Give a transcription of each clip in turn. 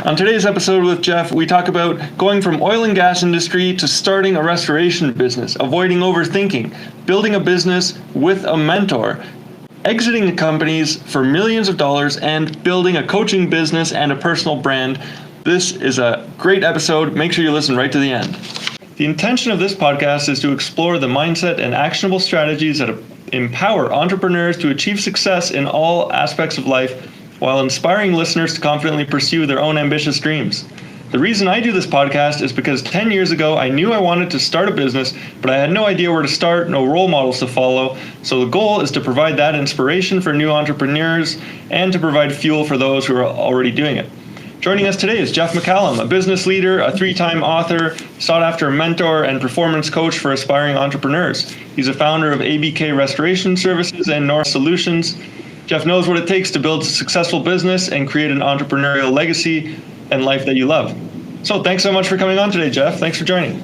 On today's episode with Jeff, we talk about going from oil and gas industry to starting a restoration business, avoiding overthinking, building a business with a mentor, exiting companies for millions of dollars, and building a coaching business and a personal brand. This is a great episode. Make sure you listen right to the end. The intention of this podcast is to explore the mindset and actionable strategies that empower entrepreneurs to achieve success in all aspects of life, while inspiring listeners to confidently pursue their own ambitious dreams. The reason I do this podcast is because 10 years ago, I knew I wanted to start a business, but I had no idea where to start, no role models to follow. So the goal is to provide that inspiration for new entrepreneurs and to provide fuel for those who are already doing it. Joining us today is Jeff McCallum, a business leader, a 3-time author, sought-after mentor, and performance coach for aspiring entrepreneurs. He's a founder of ABK Restoration Services and North Solutions. Jeff knows what it takes to build a successful business and create an entrepreneurial legacy and life that you love. So thanks so much for coming on today, Jeff. Thanks for joining.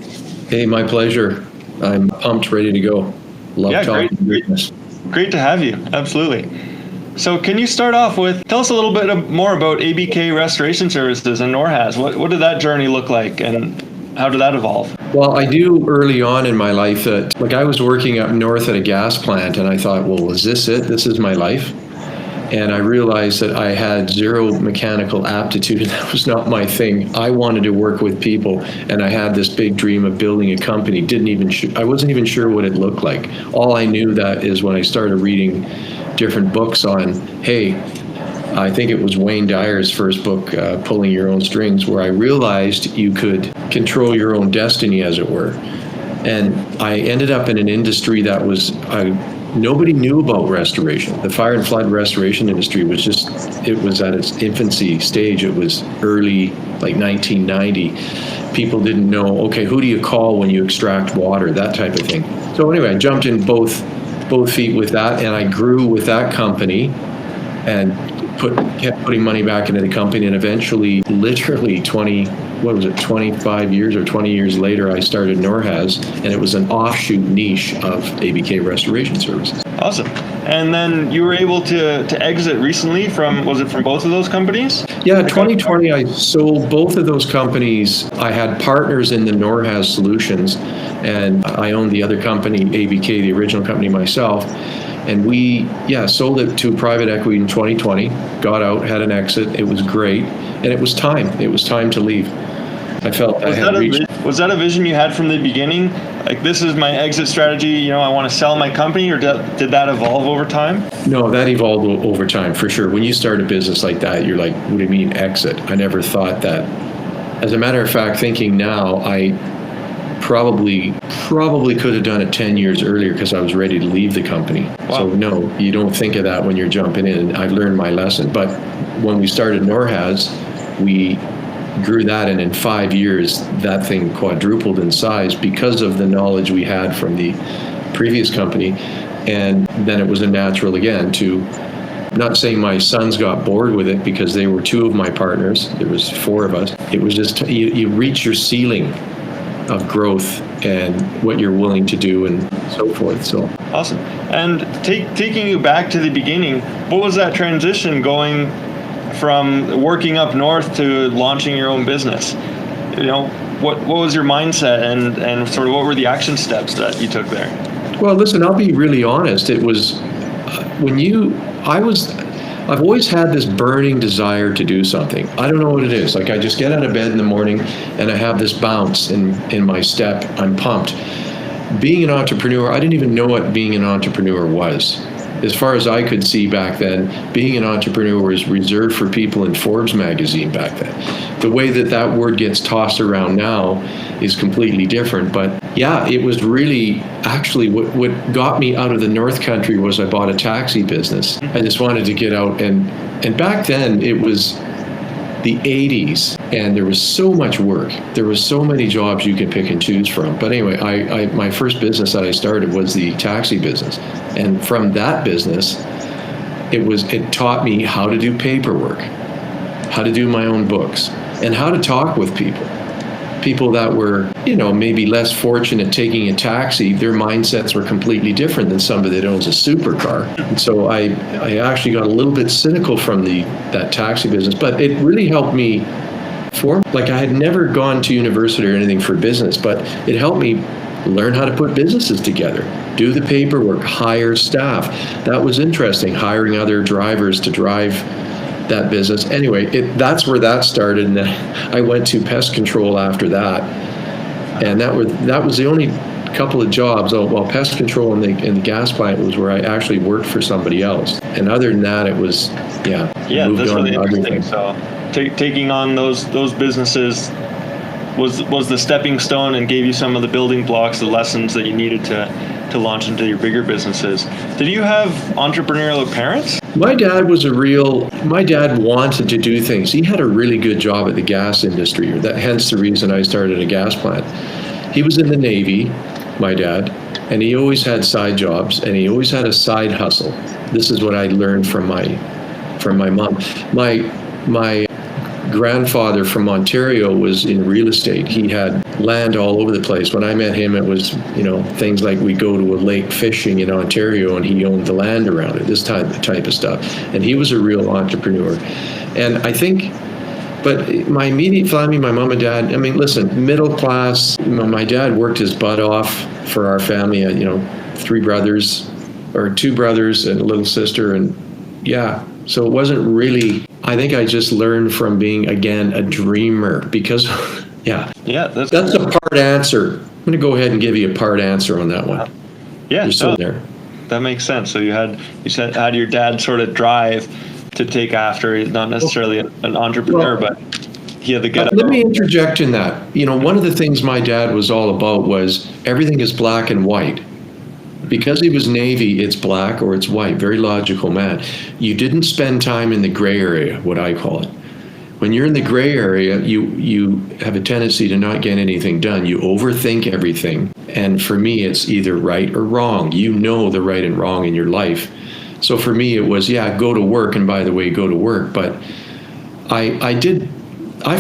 Hey, my pleasure. I'm pumped, ready to go. Love talking business. Great to have you. Absolutely. So can you start off with, tell us a little bit more about ABK Restoration Services and NORHAS. What did that journey look like and how did that evolve? Well, I knew early on in my life that, I was working up north at a gas plant and I thought, well, is this it? This is my life? And I realized that I had zero mechanical aptitude and that was not my thing. I wanted to work with people and I had this big dream of building a company. I wasn't even sure what it looked like. All I knew that is when I started reading different books on, I think it was Wayne Dyer's first book, Pulling Your Own Strings, where I realized you could control your own destiny, as it were. And I ended up in an industry that was, nobody knew about restoration. The fire and flood restoration industry was it was at its infancy stage. It was early, like 1990. People didn't know, okay, who do you call when you extract water, that type of thing. So anyway, I jumped in both feet with that, and I grew with that company and kept putting money back into the company, and eventually, literally 25 years or 20 years later, I started NORHAS, and it was an offshoot niche of ABK Restoration Services. Awesome. And then you were able to exit recently from both of those companies? Yeah, 2020, I sold both of those companies. I had partners in the NORHAS Solutions, and I owned the other company, ABK, the original company, myself. And we, sold it to private equity in 2020, got out, had an exit. It was great. And it was time. It was time to leave. I felt I had reached. Was that a vision you had from the beginning? Like, this is my exit strategy, I want to sell my company, or did that evolve over time? No, that evolved over time, for sure. When you start a business like that, you're like, what do you mean exit? I never thought that. As a matter of fact, thinking now, I probably could have done it 10 years earlier because I was ready to leave the company. Wow. So no, you don't think of that when you're jumping in. I've learned my lesson. But when we started NORHAS, we grew that, and in 5 years, that thing quadrupled in size because of the knowledge we had from the previous company. And then it was a natural again to, not saying my sons got bored with it because they were 2 of my partners. There was 4 of us. It was just, you reach your ceiling of growth and what you're willing to do and so forth. So awesome. And taking you back to the beginning, what was that transition going from working up north to launching your own business? What was your mindset and sort of what were the action steps that you took there? Well, listen, I'll be really honest. It was I've always had this burning desire to do something. I don't know what it is. Like, I just get out of bed in the morning and I have this bounce in my step. I'm pumped. Being an entrepreneur, I didn't even know what being an entrepreneur was. As far as I could see back then, being an entrepreneur was reserved for people in Forbes magazine back then. The way that word gets tossed around now is completely different. But yeah, it was really, actually what got me out of the North Country was I bought a taxi business. I just wanted to get out, and back then it was the 80s, and there was so much work. There was so many jobs you could pick and choose from. But anyway, I my first business that I started was the taxi business. And from that business, it taught me how to do paperwork, how to do my own books, and how to talk with people. People that were, maybe less fortunate taking a taxi, their mindsets were completely different than somebody that owns a supercar. And so I actually got a little bit cynical from that taxi business, but it really helped me like I had never gone to university or anything for business, but it helped me learn how to put businesses together, do the paperwork, hire staff. That was interesting, hiring other drivers to drive that business. Anyway, that's where that started, and then I went to pest control after that, and that was the only couple of jobs. Well, pest control in the gas plant was where I actually worked for somebody else, and other than that, it was moved that's really interesting. So taking on those businesses was the stepping stone and gave you some of the building blocks, the lessons that you needed to launch into your bigger businesses. Did you have entrepreneurial parents? My dad wanted to do things. He had a really good job at the gas industry, hence the reason I started a gas plant. He was in the Navy, my dad, and he always had side jobs, and he always had a side hustle. This is what I learned from my mom. My grandfather from Ontario was in real estate. He had land all over the place. When I met him, it was, things like we go to a lake fishing in Ontario and he owned the land around it, this type of stuff. And he was a real entrepreneur. And I think, but my immediate family, my mom and dad, listen, middle class, my dad worked his butt off for our family, 2 brothers and a little sister. And so it wasn't really, I think I just learned from being, again, a dreamer because, that's a part answer. I'm going to go ahead and give you a part answer on that one. You're still there. That makes sense. So you had your dad sort of drive to take after. He's not necessarily an entrepreneur, but he had the get up. Let me interject in that. One of the things my dad was all about was everything is black and white. Because he was Navy, it's black or it's white. Very logical man. You didn't spend time in the gray area, what I call it. When you're in the gray area, you have a tendency to not get anything done. You overthink everything. And for me, it's either right or wrong. You know the right and wrong in your life. So for me, it was, go to work. And by the way, go to work. But I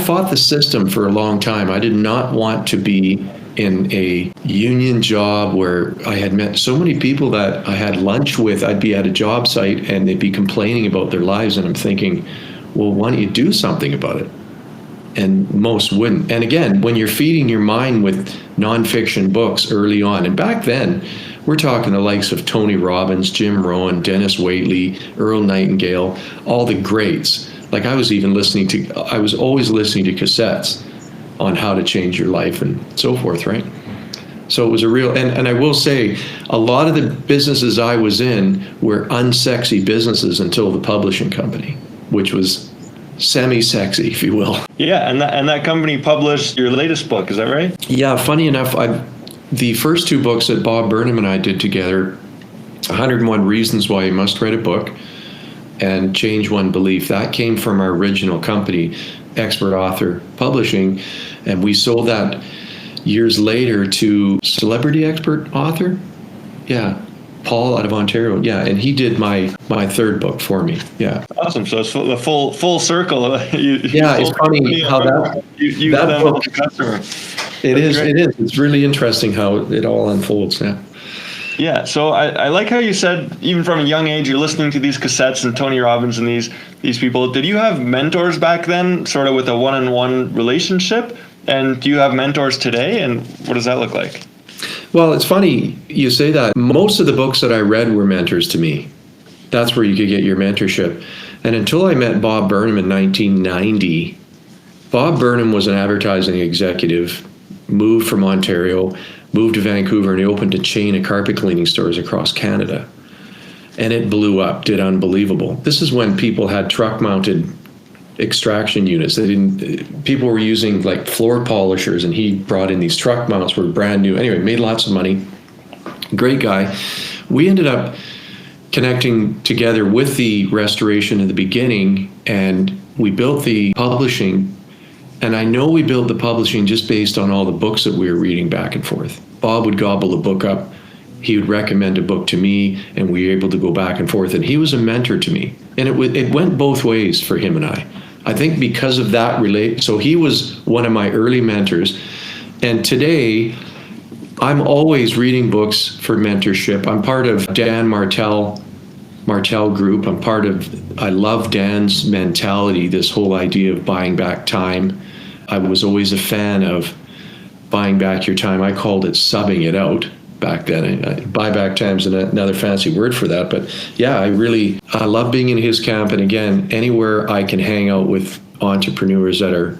fought the system for a long time. I did not want to be in a union job where I had met so many people that I had lunch with. I'd be at a job site and they'd be complaining about their lives. And I'm thinking, well, why don't you do something about it? And most wouldn't. And again, when you're feeding your mind with nonfiction books early on, and back then, we're talking the likes of Tony Robbins, Jim Rohn, Dennis Waitley, Earl Nightingale, all the greats. Like I was always listening to cassettes on how to change your life and so forth, right? So it was a real, and I will say, a lot of the businesses I was in were unsexy businesses until the publishing company, which was semi-sexy, if you will. Yeah, and that company published your latest book, is that right? Yeah, funny enough, the first 2 books that Bob Burnham and I did together, 101 Reasons Why You Must Write a Book, and Change One Belief, that came from our original company, Expert Author Publishing, and we sold that years later to Celebrity Expert Author. Paul out of Ontario. And he did my 3rd book for me. Awesome. So it's the full circle. It's funny how that book, as a customer. It is. It's really interesting how it all unfolds now. Yeah, so I like how you said, even from a young age, you're listening to these cassettes and Tony Robbins and these people. Did you have mentors back then, sort of with a one-on-one relationship? And do you have mentors today? And what does that look like? Well, it's funny you say that. Most of the books that I read were mentors to me. That's where you could get your mentorship. And until I met Bob Burnham in 1990, Bob Burnham was an advertising executive, moved from Ontario, moved to Vancouver, and he opened a chain of carpet cleaning stores across Canada. And it blew up, did unbelievable. This is when people had truck-mounted extraction units. People were using like floor polishers, and he brought in these truck mounts, were brand new. Anyway, made lots of money. Great guy. We ended up connecting together with the restoration in the beginning, and we built the publishing. And I know we built the publishing just based on all the books that we were reading back and forth. Bob would gobble a book up. He would recommend a book to me, and we were able to go back and forth. And he was a mentor to me. And it went both ways for him and I. I think because of that so he was one of my early mentors. And today, I'm always reading books for mentorship. I'm part of Dan Martell group. I love Dan's mentality, this whole idea of buying back time. I was always a fan of buying back your time. I called it subbing it out back then. Buyback time's another fancy word for that. But yeah, I love being in his camp. And again, anywhere I can hang out with entrepreneurs that are,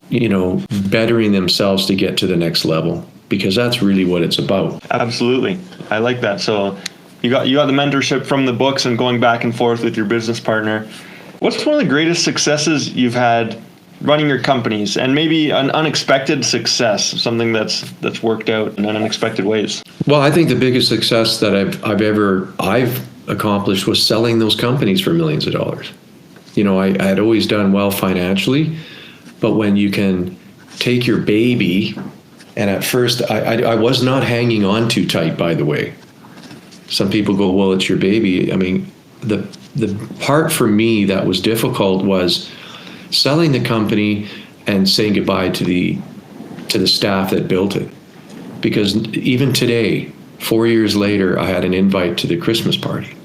bettering themselves to get to the next level, because that's really what it's about. Absolutely. I like that. So you got the mentorship from the books and going back and forth with your business partner. What's one of the greatest successes you've had running your companies, and maybe an unexpected success, something that's worked out in unexpected ways? Well, I think the biggest success that I've accomplished was selling those companies for millions of dollars. I had always done well financially, but when you can take your baby, and at first I was not hanging on too tight, by the way. Some people go, well, it's your baby. I mean, the part for me that was difficult was selling the company and saying goodbye to the staff that built it. Because even today, 4 years later, I had an invite to the Christmas party.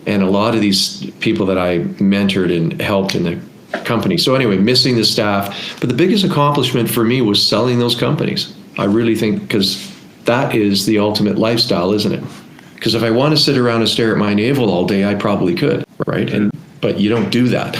And a lot of these people that I mentored and helped in the company. So anyway, missing the staff. But the biggest accomplishment for me was selling those companies. I really think, because that is the ultimate lifestyle, isn't it? Because if I want to sit around and stare at my navel all day, I probably could, right? But you don't do that.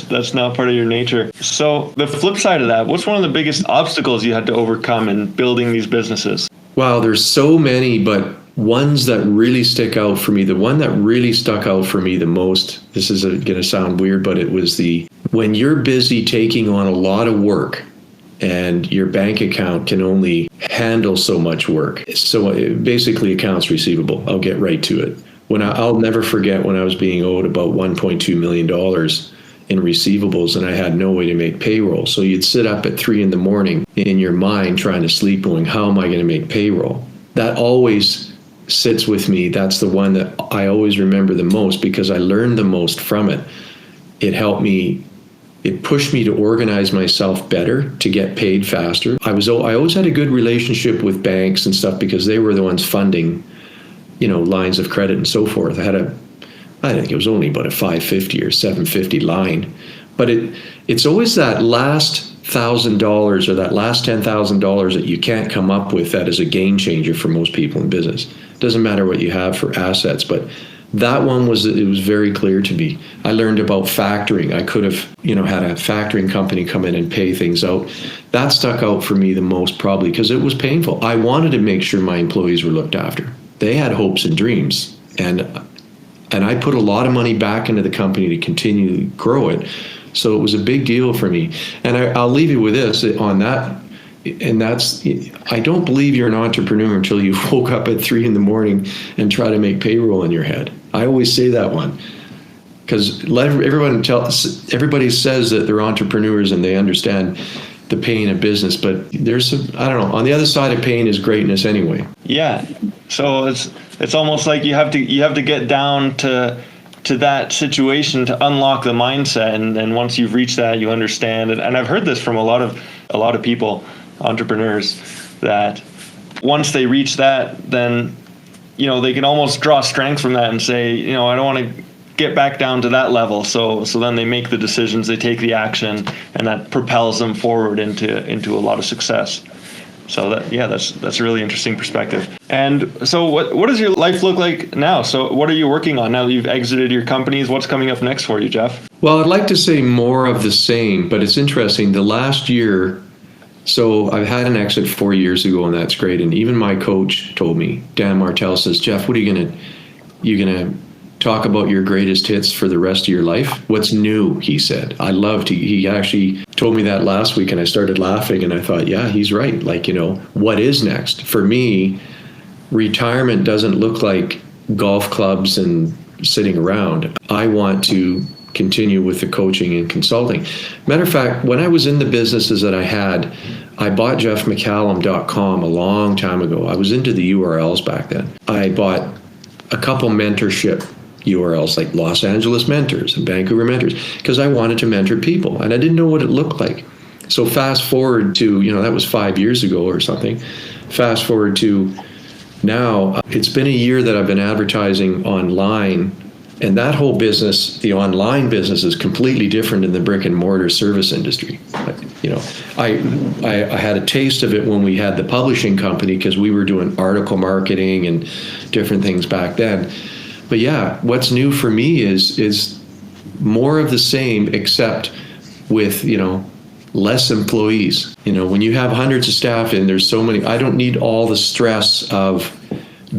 That's not part of your nature. So the flip side of that, what's one of the biggest obstacles you had to overcome in building these businesses? Wow, there's so many, but ones that really stick out for me, the one that really stuck out for me the most, this is going to sound weird, but it was when you're busy taking on a lot of work and your bank account can only handle so much work. So basically accounts receivable. I'll get right to it. I'll never forget when I was being owed about $1.2 million in receivables and I had no way to make payroll. So you'd sit up at 3 a.m. in your mind trying to sleep going, how am I going to make payroll? That always sits with me. That's the one that I always remember the most because I learned the most from it. It helped me. It pushed me to organize myself better, to get paid faster. I always had a good relationship with banks and stuff because they were the ones funding, lines of credit and so forth. I think it was only about a $550 or $750 line, but it's always that last $1,000 or that last $10,000 that you can't come up with that is a game changer for most people in business. It doesn't matter what you have for assets, but that one was very clear to me. I learned about factoring. I could have, had a factoring company come in and pay things out. That stuck out for me the most probably because it was painful. I wanted to make sure my employees were looked after. They had hopes and dreams. And I put a lot of money back into the company to continue to grow it. So it was a big deal for me. And I'll leave you with this on that. And that's, I don't believe you're an entrepreneur until you woke up at 3 a.m. and try to make payroll in your head. I always say that one because everybody says that they're entrepreneurs and they understand the pain of business, but I don't know, on the other side of pain is greatness anyway. Yeah. So it's almost like you have to get down to that situation to unlock the mindset, and once you've reached that, you understand it. And I've heard this from a lot of people, entrepreneurs, that once they reach that, then they can almost draw strength from that and say, I don't want to get back down to that level. So then they make the decisions, they take the action, and that propels them forward into a lot of success. So that's a really interesting perspective. And so what does your life look like now? So what are you working on now that you've exited your companies? What's coming up next for you, Jeff? Well, I'd like to say more of the same, but it's interesting. The last year, so I've had an exit 4 years ago, and that's great. And even my coach told me, Dan Martell says, Jeff, what are you gonna talk about your greatest hits for the rest of your life? What's new? He said. He actually told me that last week, and I started laughing, and I thought, yeah, he's right. What is next? For me, retirement doesn't look like golf clubs and sitting around. I want to continue with the coaching and consulting. Matter of fact, when I was in the businesses that I bought jeffmccallum.com a long time ago. I was into the URLs back then. I bought a couple mentorship URLs like Los Angeles Mentors and Vancouver Mentors because I wanted to mentor people and I didn't know what it looked like. So fast forward to, that was 5 years ago or something. Fast forward to now, it's been a year that I've been advertising online And that whole business, the online business, is completely different in the brick and mortar service industry. I had a taste of it when we had the publishing company because we were doing article marketing and different things back then. But yeah, what's new for me is more of the same, except with, less employees. When you have hundreds of staff and there's so many, I don't need all the stress of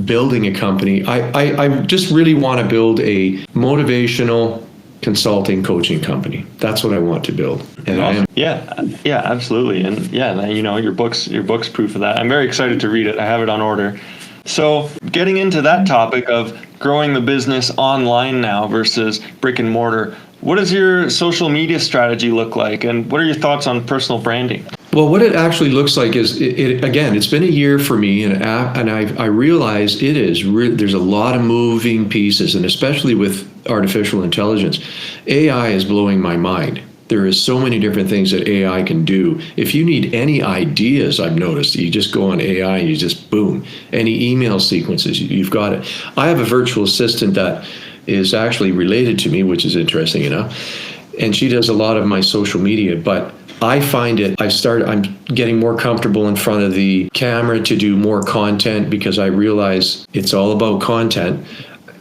building a company. I just really want to build a motivational consulting coaching company. That's what I want to build. And Yeah, absolutely. And yeah, your book's proof of that. I'm very excited to read it. I have it on order. So getting into that topic of growing the business online now versus brick and mortar, what does your social media strategy look like? And what are your thoughts on personal branding? Well, what it actually looks like is, it's been a year for me, and I realize there's a lot of moving pieces, and especially with artificial intelligence. AI is blowing my mind. There is so many different things that AI can do. If you need any ideas, I've noticed, you just go on AI and you just boom, any email sequences, you've got it. I have a virtual assistant that is actually related to me, which is interesting enough, and she does a lot of my social media, but I find I'm getting more comfortable in front of the camera to do more content because I realize it's all about content.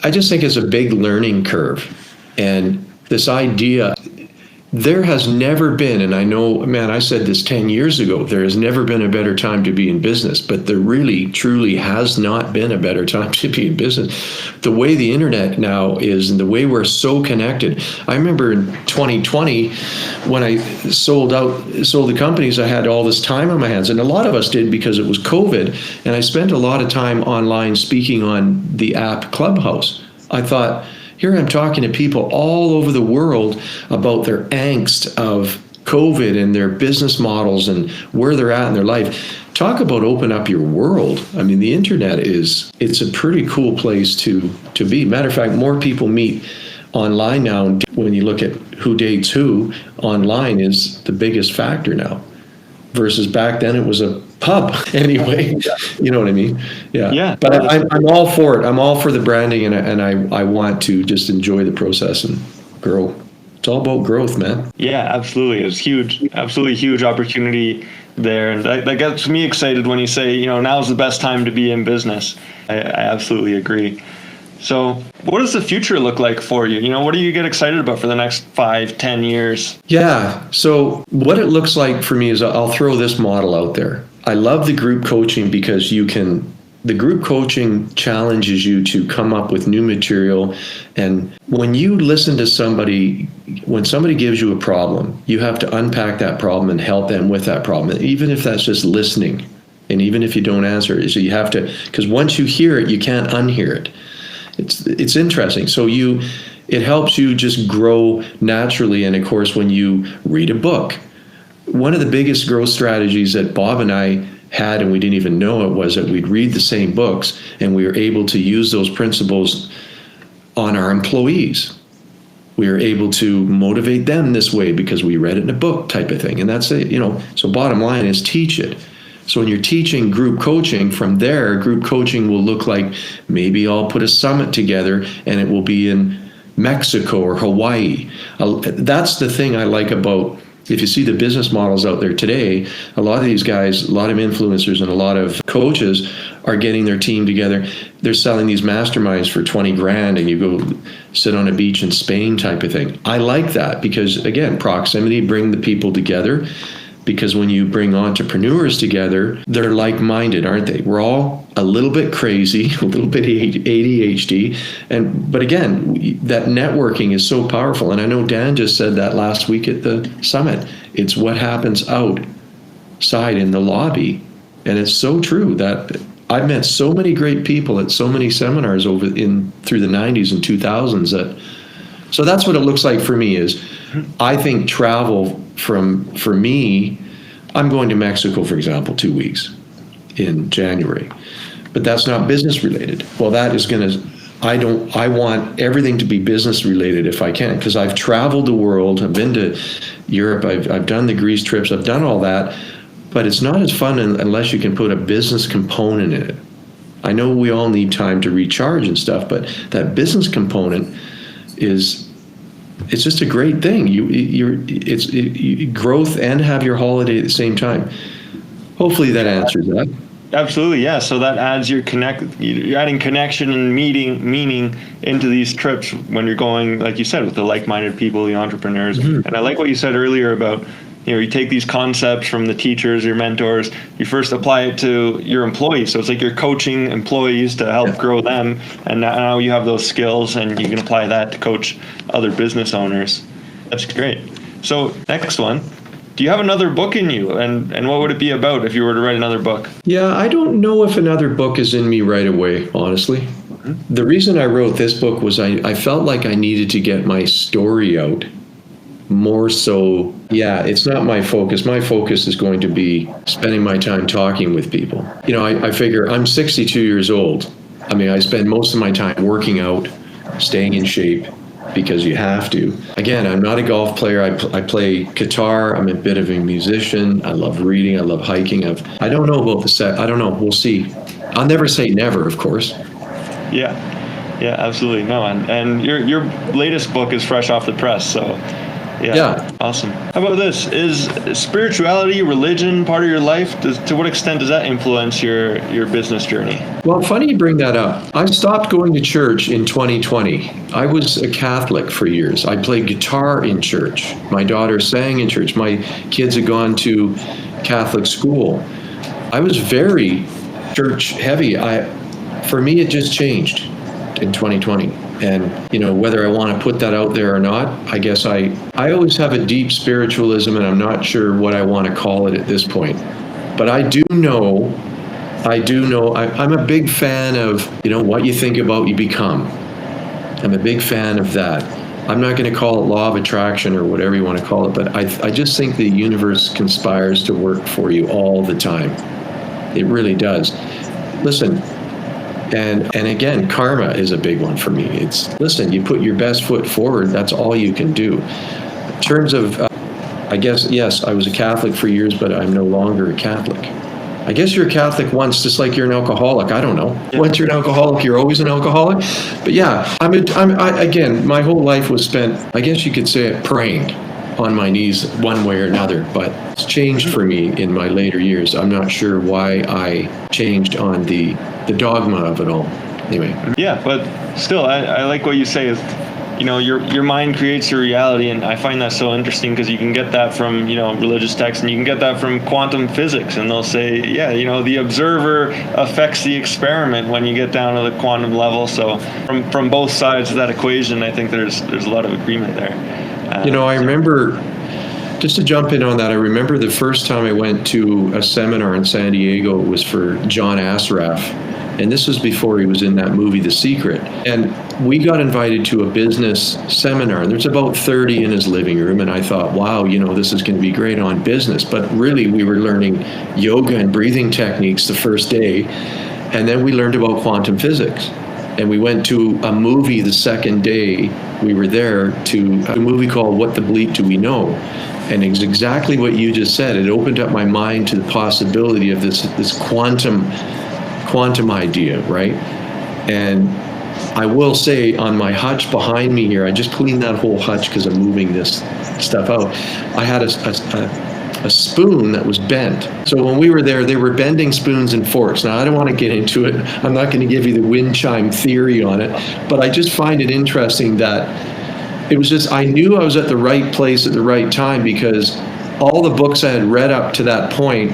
I just think it's a big learning curve. And this idea, there has never been, and I know, man, I said this 10 years ago, there has never been a better time to be in business, but there really, truly has not been a better time to be in business. The way the internet now is and the way we're so connected. I remember in 2020, when I sold the companies, I had all this time on my hands, and a lot of us did because it was COVID, and I spent a lot of time online speaking on the app Clubhouse. I thought, here I'm talking to people all over the world about their angst of COVID and their business models and where they're at in their life. Talk about open up your world. I mean, the internet it's a pretty cool place to be. Matter of fact, more people meet online now. When you look at who dates who, online is the biggest factor now. Versus back then it was a pub anyway. You know what I mean? Yeah. But I'm all for it. I'm all for the branding, and I want to just enjoy the process and grow. It's all about growth, man. Yeah, absolutely. It's huge, absolutely huge opportunity there. And that gets me excited when you say, now's the best time to be in business. I absolutely agree. So what does the future look like for you? What do you get excited about for the next 5-10 years? Yeah. So what it looks like for me is I'll throw this model out there. I love the group coaching because the group coaching challenges you to come up with new material. And when you listen to somebody, when somebody gives you a problem, you have to unpack that problem and help them with that problem, even if that's just listening. And even if you don't answer it, so you have to, because once you hear it, you can't unhear it. It's interesting. So it helps you just grow naturally. And of course, when you read a book, one of the biggest growth strategies that Bob and I had, and we didn't even know it, was that we'd read the same books and we were able to use those principles on our employees. We were able to motivate them this way because we read it in a book type of thing. And that's it, so bottom line is teach it. So when you're teaching group coaching, from there, group coaching will look like maybe I'll put a summit together and it will be in Mexico or Hawaii. That's the thing I like about, if you see the business models out there today, a lot of these guys, a lot of influencers and a lot of coaches are getting their team together. They're selling these masterminds for 20 grand and you go sit on a beach in Spain type of thing. I like that because, again, proximity, bring the people together. Because when you bring entrepreneurs together, they're like-minded, aren't they? We're all a little bit crazy, a little bit ADHD. But again, that networking is so powerful. And I know Dan just said that last week at the summit. It's what happens outside in the lobby. And it's so true that I've met so many great people at so many seminars through the 90s and 2000s. So that's what it looks like for me is I think travel for me, I'm going to Mexico, for example, 2 weeks in January, but that's not business related. Well, that is I want everything to be business related if I can, because I've traveled the world. I've been to Europe. I've done the Greece trips. I've done all that, but it's not as fun unless you can put a business component in it. I know we all need time to recharge and stuff, but that business component, it's just a great thing. You growth and have your holiday at the same time. Hopefully that answers that. Absolutely, yeah. So that adds you're adding connection and meaning into these trips when you're going, like you said, with the like-minded people, the entrepreneurs. Mm-hmm. And I like what you said earlier about, you take these concepts from the teachers, your mentors, you first apply it to your employees. So it's like you're coaching employees to help grow them, and now you have those skills and you can apply that to coach other business owners. That's great. So next one. Do you have another book in you, and what would it be about if you were to write another book? Yeah, I don't know if another book is in me right away, honestly. Mm-hmm. The reason I wrote this book was I felt like I needed to get my story out more so. Yeah, it's not my focus. My focus is going to be spending my time talking with people. I figure I'm 62 years old. I mean, I spend most of my time working out, staying in shape, because you have to. Again, I'm not a golf player. I play guitar. I'm a bit of a musician. I love reading. I love hiking. I don't know about the set. I don't know. We'll see. I'll never say never, of course. Yeah, absolutely. No, and your latest book is fresh off the press, so yeah. Awesome. How about this? Is spirituality, religion part of your life? To what extent does that influence your business journey? Well, funny you bring that up. I stopped going to church in 2020. I was a Catholic for years. I played guitar in church. My daughter sang in church. My kids had gone to Catholic school. I was very church heavy. For me, it just changed in 2020. And, whether I want to put that out there or not, I guess I always have a deep spiritualism, and I'm not sure what I want to call it at this point. But I do know I'm a big fan of, what you think about, you become. I'm a big fan of that. I'm not going to call it law of attraction or whatever you want to call it, but I just think the universe conspires to work for you all the time. It really does. Listen, and again, karma is a big one for me. You put your best foot forward, that's all you can do. In terms of, I guess, yes, I was a Catholic for years, but I'm no longer a Catholic. I guess you're a Catholic once, just like you're an alcoholic. I don't know. Yeah. Once you're an alcoholic, you're always an alcoholic. But yeah, again, my whole life was spent, I guess you could say it, praying on my knees one way or another. But it's changed for me in my later years. I'm not sure why I changed on the dogma of it all. Anyway. Yeah, but still, I like what you say is, your mind creates your reality, and I find that so interesting because you can get that from, religious texts, and you can get that from quantum physics, and they'll say, the observer affects the experiment when you get down to the quantum level. So from both sides of that equation, I think there's a lot of agreement there. I remember, just to jump in on that, I remember the first time I went to a seminar in San Diego, it was for John Assaraf. And this was before he was in that movie, The Secret. And we got invited to a business seminar. And there's about 30 in his living room. And I thought, wow, this is going to be great on business. But really, we were learning yoga and breathing techniques the first day. And then we learned about quantum physics. And we went to a movie the second day we were there, to a movie called What the Bleep Do We Know? And it's exactly what you just said. It opened up my mind to the possibility of this quantum idea, right? And I will say, on my hutch behind me here, I just cleaned that whole hutch because I'm moving this stuff out. I had a spoon that was bent. So when we were there, they were bending spoons and forks. Now, I don't want to get into it. I'm not going to give you the wind chime theory on it, but I just find it interesting that it was just, I knew I was at the right place at the right time, because all the books I had read up to that point,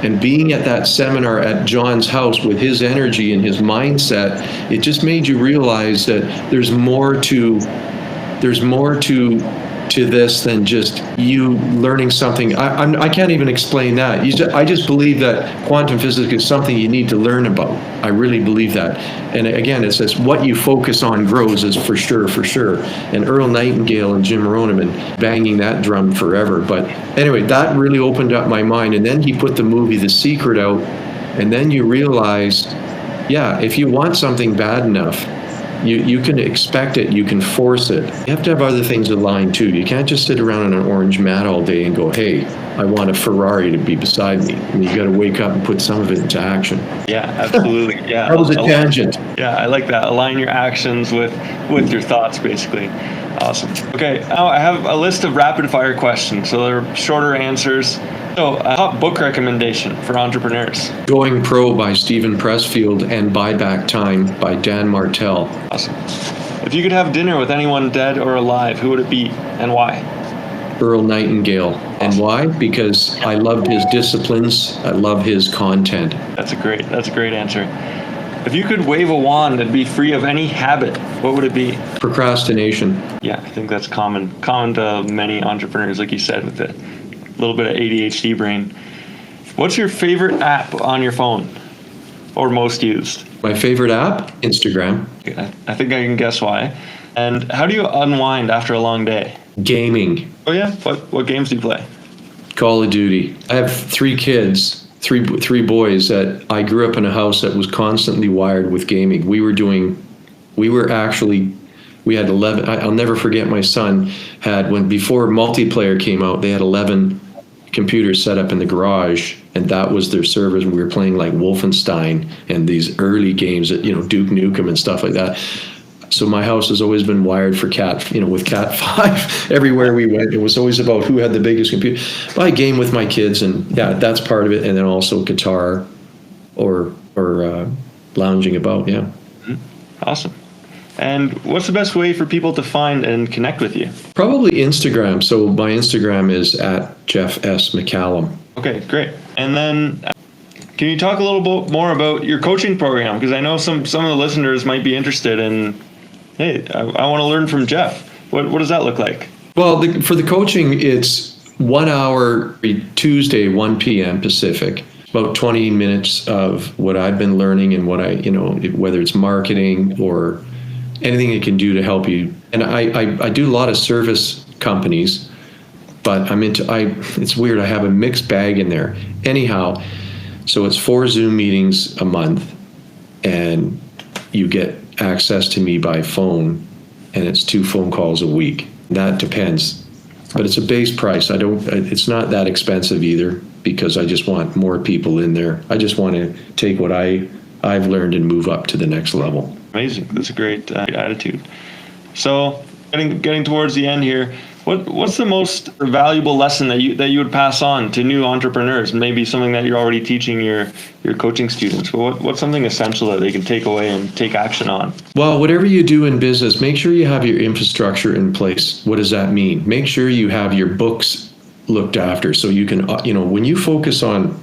and being at that seminar at John's house with his energy and his mindset, it just made you realize that there's more to this than just you learning something. I can't even explain that. I just believe that quantum physics is something you need to learn about. I really believe that. And again, it says what you focus on grows, is for sure. And Earl Nightingale and Jim Rohn have been banging that drum forever. But anyway, that really opened up my mind. And then he put the movie The Secret out. And then you realize, if you want something bad enough, You can expect it, you can force it. You have to have other things aligned too. You can't just sit around on an orange mat all day and go, hey, I want a Ferrari to be beside me. And you got to wake up and put some of it into action. Yeah, absolutely. Yeah. That was a tangent. Yeah, I like that. Align your actions with your thoughts, basically. Awesome. Okay, now I have a list of rapid fire questions. So they're shorter answers. So a top book recommendation for entrepreneurs. Going Pro by Stephen Pressfield and Buy Back Time by Dan Martell. Awesome. If you could have dinner with anyone dead or alive, who would it be and why? Earl Nightingale. And why? Because I loved his disciplines. I love his content. That's a great answer. If you could wave a wand and be free of any habit, what would it be? Procrastination. Yeah, I think that's common to many entrepreneurs, like you said, with a little bit of ADHD brain. What's your favorite app on your phone, or most used? My favorite app? Instagram. I think I can guess why. And how do you unwind after a long day? Gaming. Oh yeah? What games do you play? Call of Duty. I have 3 kids, three boys that I grew up in a house that was constantly wired with gaming. We had 11. I'll never forget, my son had, before multiplayer came out, they had 11 computers set up in the garage, and that was their servers. We were playing like Wolfenstein and these early games that, Duke Nukem and stuff like that. So my house has always been wired for with Cat 5 everywhere we went. It was always about who had the biggest computer. But I game with my kids, and yeah, that's part of it. And then also guitar or lounging about. Yeah. Awesome. And what's the best way for people to find and connect with you? Probably Instagram. So my Instagram is at Jeff S. McCallum. Okay, great. And then can you talk a little bit more about your coaching program? Because I know some of the listeners might be interested in, hey, I want to learn from Jeff. What does that look like? Well, for the coaching, it's 1 hour every Tuesday, 1 p.m. Pacific. About 20 minutes of what I've been learning and what whether it's marketing or anything it can do to help you. And I do a lot of service companies, but it's weird. I have a mixed bag in there. Anyhow, so it's 4 Zoom meetings a month, and you get access to me by phone, and it's 2 phone calls a week. That depends, but it's a base price. It's not that expensive either, because I just want more people in there. I just want to take what I've learned and move up to the next level. Amazing. That's a great attitude. So getting towards the end here, what's the most valuable lesson that you would pass on to new entrepreneurs? Maybe something that you're already teaching your coaching students. But what's something essential that they can take away and take action on? Well, whatever you do in business, make sure you have your infrastructure in place. What does that mean? Make sure you have your books looked after, so you can, when you focus on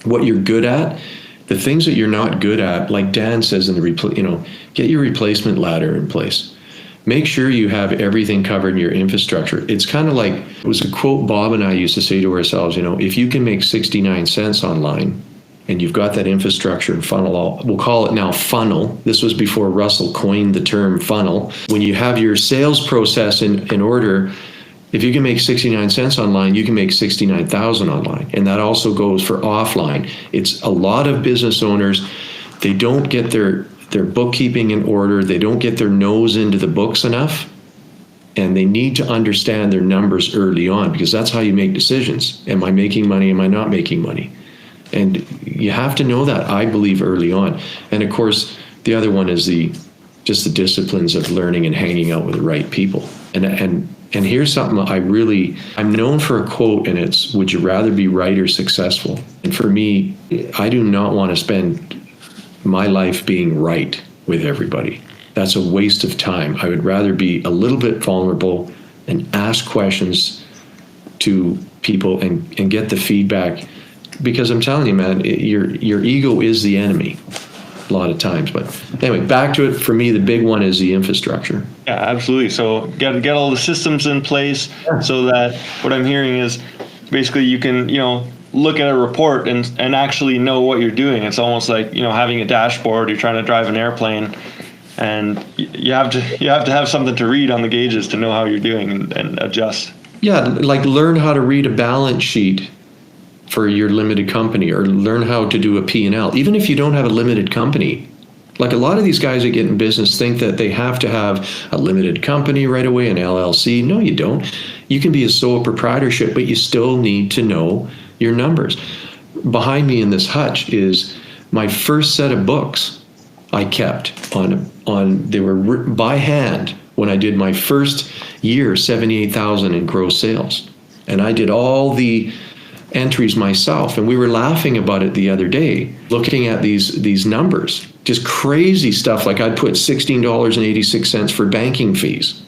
what you're good at, the things that you're not good at, like Dan says in the get your replacement ladder in place. Make sure you have everything covered in your infrastructure. It's kind of like, it was a quote Bob and I used to say to ourselves, if you can make 69 cents online and you've got that infrastructure and funnel, we'll call it now funnel. This was before Russell coined the term funnel. When you have your sales process in order, if you can make 69 cents online, you can make 69,000 online. And that also goes for offline. It's a lot of business owners, they don't get their bookkeeping in order. They don't get their nose into the books enough. And they need to understand their numbers early on, because that's how you make decisions. Am I making money? Am I not making money? And you have to know that, I believe, early on. And of course, the other one is just the disciplines of learning and hanging out with the right people. And here's something I'm known for a quote, and it's, would you rather be right or successful? And for me, I do not want to spend my life being right with everybody. That's a waste of time. I would rather be a little bit vulnerable and ask questions to people and get the feedback, because I'm telling you, man, your ego is the enemy a lot of times. But anyway, back to it. For me, the big one is the infrastructure. Yeah, absolutely. So get all the systems in place, so that what I'm hearing is basically you can, look at a report and actually know what you're doing. It's almost like, having a dashboard. You're trying to drive an airplane, and you have to have something to read on the gauges to know how you're doing and adjust. Yeah, like learn how to read a balance sheet for your limited company, or learn how to do a P&L. Even if you don't have a limited company, Like a lot of these guys that get in business think that they have to have a limited company right away, an LLC. No, you don't. You can be a sole proprietorship, but you still need to know your numbers. Behind me in this hutch is my first set of books I kept they were by hand when I did my first year, 78,000 in gross sales. And I did all the entries myself, and we were laughing about it the other day, looking at these numbers, just crazy stuff. Like I'd put $16.86 for banking fees,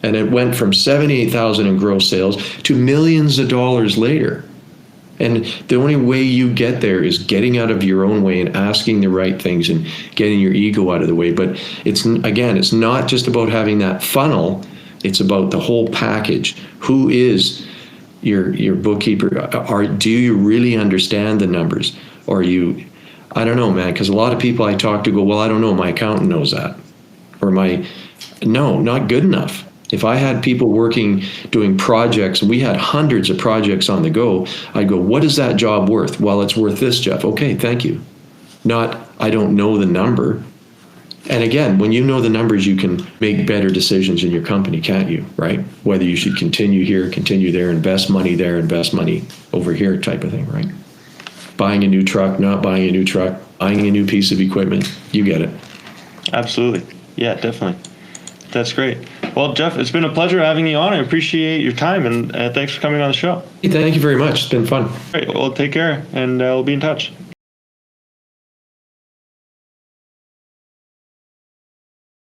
and it went from 78,000 in gross sales to millions of dollars later. And the only way you get there is getting out of your own way and asking the right things and getting your ego out of the way. But it's not just about having that funnel, it's about the whole package. Who is your bookkeeper? Do you really understand the numbers? Or I don't know, man, because a lot of people I talk to go, well, I don't know, my accountant knows that. Or no, not good enough. If I had people doing projects, and we had hundreds of projects on the go, I'd go, what is that job worth? Well, it's worth this, Jeff. Okay, thank you. Not, I don't know the number. And again, when you know the numbers, you can make better decisions in your company, can't you? Right? Whether you should continue here, continue there, invest money there, invest money over here type of thing, right? Buying a new truck, not buying a new truck, buying a new piece of equipment. You get it. Absolutely. Yeah, definitely. That's great. Well, Jeff, it's been a pleasure having you on. I appreciate your time, and thanks for coming on the show. Thank you very much. It's been fun. Great. Well, take care, and we'll be in touch.